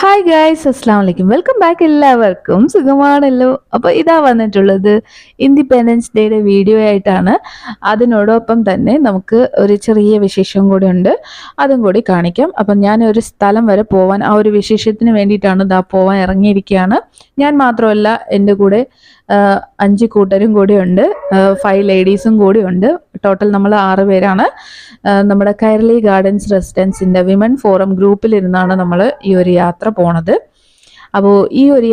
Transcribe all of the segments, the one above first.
Hi guys, അസ്സാം വലൈക്കും. Welcome back. എല്ലാവർക്കും സുഖമാണല്ലോ. അപ്പോൾ ഇതാ വന്നിട്ടുള്ളത് ഇൻഡിപെൻഡൻസ് ഡേയുടെ വീഡിയോ ആയിട്ടാണ്. അതിനോടൊപ്പം തന്നെ നമുക്ക് ഒരു ചെറിയ വിശേഷം കൂടി ഉണ്ട്, അതും കൂടി കാണിക്കാം. അപ്പം ഞാൻ ഒരു സ്ഥലം വരെ പോവാൻ, ആ ഒരു വിശേഷത്തിന് വേണ്ടിയിട്ടാണ് ഇതാ പോവാൻ ഇറങ്ങിയിരിക്കുകയാണ്. ഞാൻ മാത്രമല്ല, എൻ്റെ കൂടെ 5 കൂട്ടരും കൂടി ഉണ്ട്, 5 ലേഡീസും കൂടി ഉണ്ട്. ടോട്ടൽ നമ്മൾ 6 പേരാണ്. നമ്മുടെ കൈരളി ഗാർഡൻസ് റെസിഡൻസിൻ്റെ വിമൻ ഫോറം ഗ്രൂപ്പിലിരുന്നാണ് നമ്മൾ ഈ ഒരു യാത്ര പോണത്. അപ്പോൾ ഈ ഒരു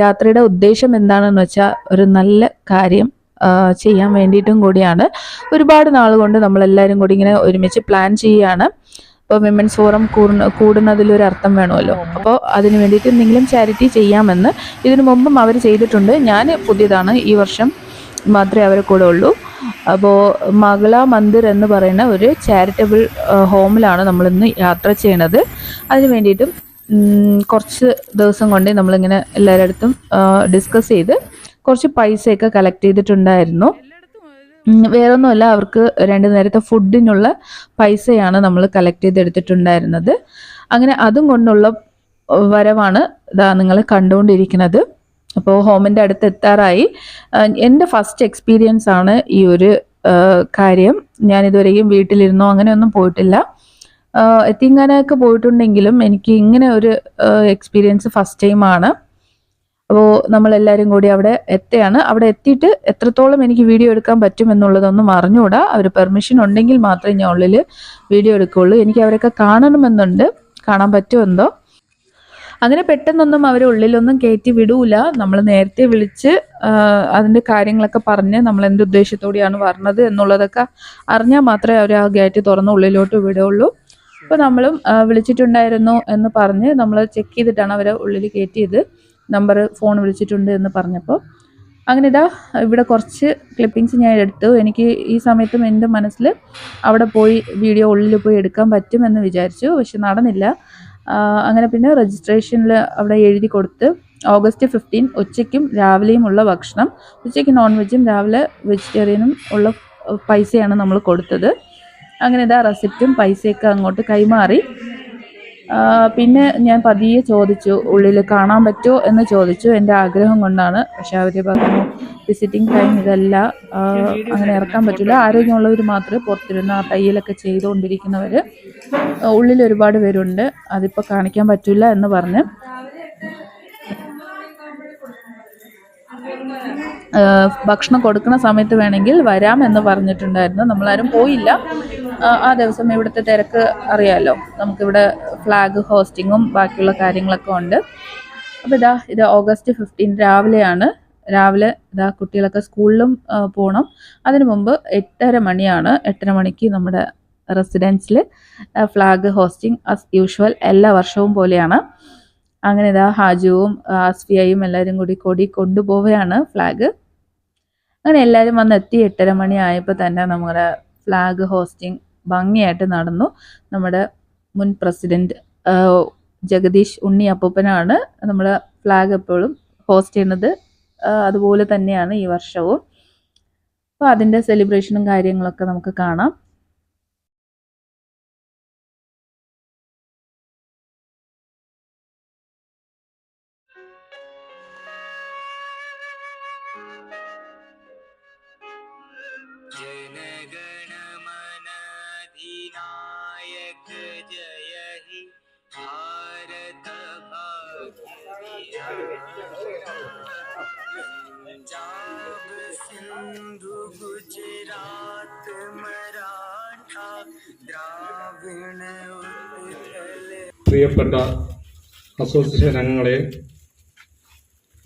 യാത്രയുടെ ഉദ്ദേശം എന്താണെന്ന് വെച്ചാൽ ഒരു നല്ല കാര്യം ചെയ്യാൻ വേണ്ടിയിട്ടും കൂടിയാണ്. ഒരുപാട് നാൾ കൊണ്ട് നമ്മളെല്ലാവരും കൂടി ഇങ്ങനെ ഒരുമിച്ച് പ്ലാൻ ചെയ്യുകയാണ്. അപ്പോൾ വിമൻസ് ഫോറം കൂടുന്നതിലൊരു അർത്ഥം വേണമല്ലോ. അപ്പോൾ അതിന് വേണ്ടിയിട്ട് എന്തെങ്കിലും ചാരിറ്റി ചെയ്യാമെന്ന് ഇതിനു മുമ്പും അവർ ചെയ്തിട്ടുണ്ട്. ഞാൻ പുതിയതാണ്, ഈ വർഷം മാത്രമേ അവരെ കൂടെ ഉള്ളൂ. അപ്പോൾ മംഗള മന്ദിർ എന്ന് പറയുന്ന ഒരു ചാരിറ്റബിൾ ഹോമിലാണ് നമ്മളിന്ന് യാത്ര ചെയ്യണത്. അതിന് വേണ്ടിയിട്ടും കുറച്ച് ദിവസം കൊണ്ട് നമ്മളിങ്ങനെ എല്ലാവരുടെ അടുത്തും ഡിസ്കസ് ചെയ്ത് കുറച്ച് പൈസയൊക്കെ കളക്ട് ചെയ്തിട്ടുണ്ടായിരുന്നു. വേറൊന്നുമല്ല, അവർക്ക് 2 നേരത്തെ ഫുഡിനുള്ള പൈസയാണ് നമ്മൾ കളക്ട് ചെയ്തെടുത്തിട്ടുണ്ടായിരുന്നത്. അങ്ങനെ അതും കൊണ്ടുള്ള വരവാണ് ഇതാ നിങ്ങൾ കണ്ടുകൊണ്ടിരിക്കുന്നത്. അപ്പോൾ ഹോമിൻ്റെ അടുത്ത് എത്താറായി. എൻ്റെ ഫസ്റ്റ് എക്സ്പീരിയൻസ് ആണ് ഈ ഒരു കാര്യം. ഞാനിതുവരെയും വീട്ടിലിരുന്നോ അങ്ങനെയൊന്നും പോയിട്ടില്ല. എത്തിങ്ങാനൊക്കെ പോയിട്ടുണ്ടെങ്കിലും എനിക്ക് ഇങ്ങനെ ഒരു എക്സ്പീരിയൻസ് ഫസ്റ്റ് ടൈമാണ്. അപ്പോൾ നമ്മളെല്ലാവരും കൂടി അവിടെ എത്തുകയാണ്. അവിടെ എത്തിയിട്ട് എത്രത്തോളം എനിക്ക് വീഡിയോ എടുക്കാൻ പറ്റും എന്നുള്ളതൊന്നും അറിഞ്ഞുകൂടാ. അവർ പെർമിഷൻ ഉണ്ടെങ്കിൽ മാത്രമേ ഞാൻ ഉള്ളിൽ വീഡിയോ എടുക്കുകയുള്ളൂ. എനിക്ക് അവരൊക്കെ കാണണമെന്നുണ്ട്, കാണാൻ പറ്റുമെന്തോ. അങ്ങനെ പെട്ടെന്നൊന്നും അവർ ഉള്ളിലൊന്നും കയറ്റി വിടൂല. നമ്മൾ നേരത്തെ വിളിച്ച് അതിൻ്റെ കാര്യങ്ങളൊക്കെ പറഞ്ഞ് നമ്മൾ എന്ത് ഉദ്ദേശത്തോടെയാണ് പറഞ്ഞത് എന്നുള്ളതൊക്കെ അറിഞ്ഞാൽ മാത്രമേ അവർ ആ ഗേറ്റ് തുറന്ന് ഉള്ളിലോട്ട് വിടുകയുള്ളൂ. അപ്പോൾ നമ്മളും വിളിച്ചിട്ടുണ്ടായിരുന്നു എന്ന് പറഞ്ഞ് നമ്മൾ ചെക്ക് ചെയ്തിട്ടാണ് അവരെ ഉള്ളിൽ കയറ്റിയത്. ഫോൺ വിളിച്ചിട്ടുണ്ട് എന്ന് പറഞ്ഞപ്പോൾ അങ്ങനെ ഇതാ ഇവിടെ കുറച്ച് ക്ലിപ്പിങ്സ് ഞാൻ എടുത്തു. എനിക്ക് ഈ സമയത്തും എൻ്റെ മനസ്സിൽ അവിടെ പോയി വീഡിയോ ഉള്ളിൽ പോയി എടുക്കാൻ പറ്റുമെന്ന് വിചാരിച്ചു, പക്ഷെ നടന്നില്ല. അങ്ങനെ പിന്നെ രജിസ്ട്രേഷനിൽ അവിടെ എഴുതി കൊടുത്ത് ഓഗസ്റ്റ് 15 ഉച്ചയ്ക്കും രാവിലെയും ഉള്ള ഭക്ഷണം, ഉച്ചയ്ക്ക് നോൺ വെജും രാവിലെ വെജിറ്റേറിയനും ഉള്ള പൈസയാണ് നമ്മൾ കൊടുത്തത്. അങ്ങനെ ഇതാ റെസിപ്റ്റും പൈസയൊക്കെ അങ്ങോട്ട് കൈമാറി. പിന്നെ ഞാൻ പതിയെ ചോദിച്ചു, ഉള്ളിൽ കാണാൻ പറ്റുമോ എന്ന് ചോദിച്ചു. എൻ്റെ ആഗ്രഹം കൊണ്ടാണ്. പക്ഷെ അവർ പറഞ്ഞു വിസിറ്റിംഗ് ടൈം ഇതല്ല, അങ്ങനെ ഇറക്കാൻ പറ്റില്ല, ആരോഗ്യമുള്ളവർ മാത്രമേ പുറത്തിരുന്ന് ആ തയ്യലൊക്കെ ചെയ്തുകൊണ്ടിരിക്കുന്നവർ, ഉള്ളിൽ ഒരുപാട് പേരുണ്ട്, അതിപ്പോൾ കാണിക്കാൻ പറ്റില്ല എന്ന് പറഞ്ഞ് ഭക്ഷണം കൊടുക്കുന്ന സമയത്ത് വേണമെങ്കിൽ വരാം എന്ന് പറഞ്ഞിട്ടുണ്ടായിരുന്നു. നമ്മളാരും പോയില്ല. ആ ദിവസം ഇവിടുത്തെ തിരക്ക് അറിയാമല്ലോ, നമുക്കിവിടെ ഫ്ലാഗ് ഹോസ്റ്റിങ്ങും ബാക്കിയുള്ള കാര്യങ്ങളൊക്കെ ഉണ്ട്. അപ്പോൾ ഇത് ഓഗസ്റ്റ് 15 രാവിലെയാണ്. രാവിലെ കുട്ടികളൊക്കെ സ്കൂളിലും പോകണം. അതിനു മുമ്പ് 8:30 മണിയാണ്. 8:30 മണിക്ക് നമ്മുടെ റെസിഡൻസിൽ ഫ്ലാഗ് ഹോസ്റ്റിംഗ് ആസ് യൂഷ്വൽ എല്ലാ വർഷവും പോലെയാണ്. അങ്ങനെ ഹാജുവും ആസ്ഫിയയും എല്ലാവരും കൂടി കൊടി കൊണ്ടുപോവുകയാണ് ഫ്ലാഗ്. അങ്ങനെ എല്ലാവരും വന്നെത്തി. 8:30 മണി ആയപ്പോൾ തന്നെ നമ്മുടെ ഫ്ലാഗ് ഹോസ്റ്റിംഗ് ഭംഗിയായിട്ട് നടന്നു. നമ്മുടെ മുൻ പ്രസിഡന്റ് ജഗദീഷ് ഉണ്ണി അപ്പൂപ്പനാണ് നമ്മുടെ ഫ്ലാഗ് എപ്പോഴും ഹോസ്റ്റ് ചെയ്യുന്നത്. അതുപോലെ തന്നെയാണ് ഈ വർഷവും. അപ്പോൾ അതിൻ്റെ സെലിബ്രേഷനും കാര്യങ്ങളൊക്കെ നമുക്ക് കാണാം. പ്രിയപ്പെട്ട അസോസിയേഷൻ അംഗങ്ങളെ,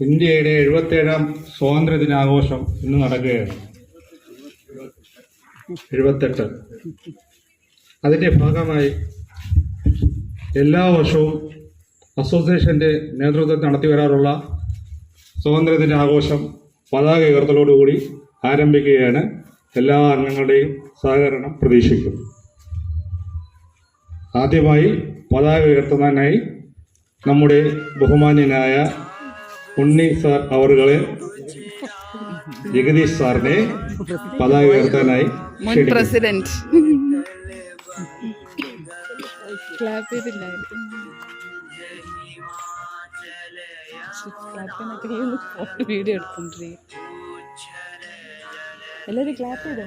ഇന്ത്യയുടെ 77ാം സ്വാതന്ത്ര്യ ദിനാഘോഷം ഇന്ന് നടക്കുകയാണ്. 78. അതിൻ്റെ ഭാഗമായി എല്ലാ വർഷവും അസോസിയേഷൻ്റെ നേതൃത്വത്തിൽ നടത്തി വരാറുള്ള സ്വാതന്ത്ര്യ ദിനാഘോഷം പതാക ഉയർത്തലോടുകൂടി ആരംഭിക്കുകയാണ്. എല്ലാ അംഗങ്ങളുടെയും സഹകരണം പ്രതീക്ഷിക്കുന്നു. ആദ്യമായി പതാക ഉയർത്തുന്നതിനായി നമ്മുടെ ബഹുമാന്യനായ ഉണ്ണി സാർ അവറുകളെ, ജഗദീഷ് സാറിനെ പതാക ഉയർത്താനായി പ്രസിഡന്റ് വീഡിയോ എടുത്തോണ്ടിരിക്കും. എല്ലാവരും ക്ലാപ്പ് ചെയ്തോ.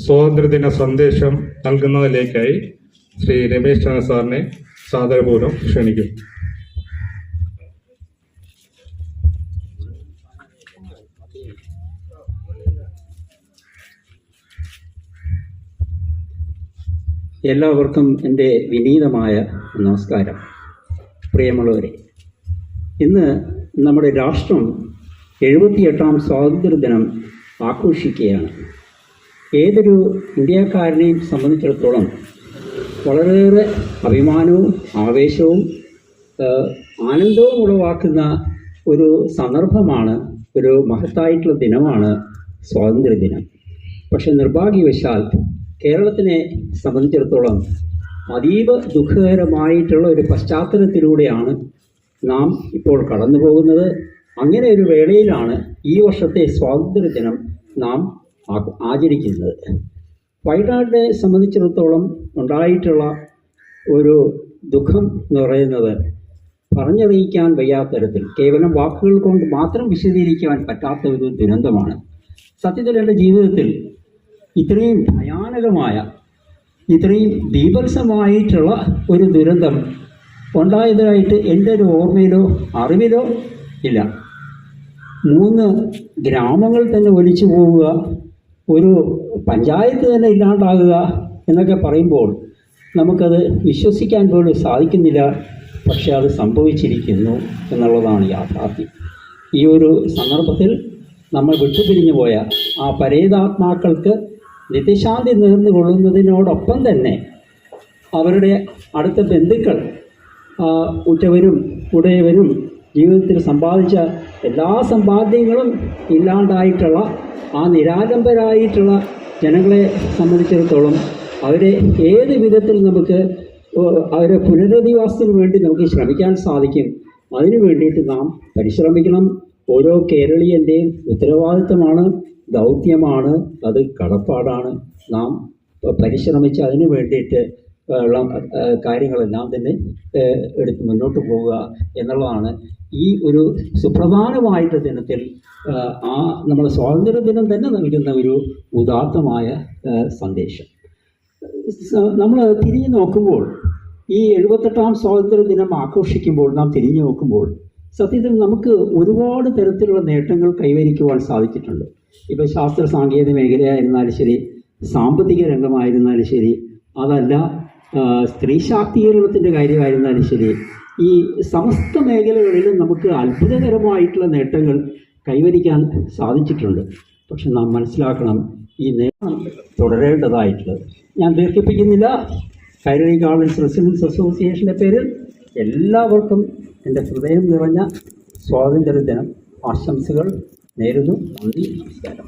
സ്വാതന്ത്ര്യദിന സന്ദേശം നൽകുന്നതിലേക്കായി ശ്രീ രമേശ് ചന്ദ്ര സാറിനെ സാദരപൂർവ്വം ക്ഷണിക്കും. എല്ലാവർക്കും എൻ്റെ വിനീതമായ നമസ്കാരം. പ്രിയമുള്ളവരെ, ഇന്ന് നമ്മുടെ രാഷ്ട്രം 78ാം സ്വാതന്ത്ര്യദിനം ആഘോഷിക്കുകയാണ്. ഏതൊരു ഇന്ത്യക്കാരനെയും സംബന്ധിച്ചിടത്തോളം വളരെയേറെ അഭിമാനവും ആവേശവും ആനന്ദവും ഉളവാക്കുന്ന ഒരു സന്ദർഭമാണ്, ഒരു മഹത്തായിട്ടുള്ള ദിനമാണ് സ്വാതന്ത്ര്യദിനം. പക്ഷെ നിർഭാഗ്യവശാൽ കേരളത്തിനെ സംബന്ധിച്ചിടത്തോളം അതീവ ദുഃഖകരമായിട്ടുള്ള ഒരു പശ്ചാത്തലത്തിലൂടെയാണ് നാം ഇപ്പോൾ കടന്നു പോകുന്നത്. അങ്ങനെ ഒരു വേളയിലാണ് ഈ വർഷത്തെ സ്വാതന്ത്ര്യദിനം നാം ആചരിക്കുന്നത്. വയനാടിനെ സംബന്ധിച്ചിടത്തോളം ഉണ്ടായിട്ടുള്ള ഒരു ദുഃഖം എന്ന് പറയുന്നത് പറഞ്ഞറിയിക്കാൻ വയ്യാത്ത തരത്തിൽ, കേവലം വാക്കുകൾ കൊണ്ട് മാത്രം വിശദീകരിക്കാൻ പറ്റാത്ത ഒരു ദുരന്തമാണ്. സത്യത്തിൽ എൻ്റെ ജീവിതത്തിൽ ഇത്രയും ഭയാനകമായ, ഇത്രയും ബീഭത്സമായിട്ടുള്ള ഒരു ദുരന്തം ഉണ്ടായതായിട്ട് എൻ്റെ ഒരു ഓർമ്മയിലോ അറിവിലോ ഇല്ല. 3 ഗ്രാമങ്ങൾ തന്നെ ഒലിച്ചു പോവുക, ഒരു പഞ്ചായത്ത് തന്നെ ഇല്ലാണ്ടാകുക എന്നൊക്കെ പറയുമ്പോൾ നമുക്കത് വിശ്വസിക്കാൻ പോലും സാധിക്കുന്നില്ല. പക്ഷെ അത് സംഭവിച്ചിരിക്കുന്നു എന്നുള്ളതാണ് യാഥാർത്ഥ്യം. ഈ ഒരു സന്ദർഭത്തിൽ നമ്മൾ വിട്ടുപിരിഞ്ഞു പോയ ആ പരേതാത്മാക്കൾക്ക് നിത്യശാന്തി നേർന്നുകൊള്ളുന്നതിനോടൊപ്പം തന്നെ അവരുടെ അടുത്ത ബന്ധുക്കൾ, ഉറ്റവരും ഉടയവരും ജീവിതത്തിൽ സമ്പാദിച്ച എല്ലാ സമ്പാദ്യങ്ങളും ഇല്ലാണ്ടായിട്ടുള്ള ആ നിരാലംബരായിട്ടുള്ള ജനങ്ങളെ സംബന്ധിച്ചിടത്തോളം അവരെ ഏത് വിധത്തിൽ നമുക്ക് അവരെ പുനരധിവാസത്തിന് വേണ്ടി നമുക്ക് ശ്രമിക്കാൻ സാധിക്കും. അതിനു വേണ്ടിയിട്ട് നാം പരിശ്രമിക്കണം. ഓരോ കേരളീയൻ്റെയും ഉത്തരവാദിത്തമാണ്, ദൗത്യമാണ്, അത് കടപ്പാടാണ്. നാം പരിശ്രമിച്ച് അതിനു വേണ്ടിയിട്ട് ഉള്ള കാര്യങ്ങളെല്ലാം തന്നെ എടുത്ത് മുന്നോട്ട് പോവുക എന്നുള്ളതാണ് ഈ ഒരു സുപ്രധാനമായിട്ട് ദിനത്തിൽ നമ്മുടെ സ്വാതന്ത്ര്യദിനം തന്നെ നൽകുന്ന ഒരു ഉദാത്തമായ സന്ദേശം. നമ്മൾ തിരിഞ്ഞു നോക്കുമ്പോൾ, ഈ 78ാം സ്വാതന്ത്ര്യദിനം ആഘോഷിക്കുമ്പോൾ നാം തിരിഞ്ഞു നോക്കുമ്പോൾ സത്യത്തിൽ നമുക്ക് ഒരുപാട് തരത്തിലുള്ള നേട്ടങ്ങൾ കൈവരിക്കുവാൻ സാധിച്ചിട്ടുണ്ട്. ഇപ്പോൾ ശാസ്ത്ര സാങ്കേതിക മേഖലയായിരുന്നാലും ശരി, സാമ്പത്തിക രംഗമായിരുന്നാലും ശരി, അതല്ല സ്ത്രീ ശാക്തീകരണത്തിൻ്റെ കാര്യമായിരുന്നാലും ശരി, ഈ സമസ്ത മേഖലകളിലും നമുക്ക് അത്ഭുതകരമായിട്ടുള്ള നേട്ടങ്ങൾ കൈവരിക്കാൻ സാധിച്ചിട്ടുണ്ട്. പക്ഷെ നാം മനസ്സിലാക്കണം, ഈ നേട്ടം തുടരേണ്ടതായിട്ടുള്ളത്. ഞാൻ ദീർഘിപ്പിക്കുന്നില്ല. കൈരളി ഗാർഡൻസ് റെസിഡൻസ് അസോസിയേഷൻ്റെ പേരിൽ എല്ലാവർക്കും എൻ്റെ ഹൃദയം നിറഞ്ഞ സ്വാതന്ത്ര്യദിനം ആശംസകൾ നേരുന്നു. നന്ദി, നമസ്കാരം.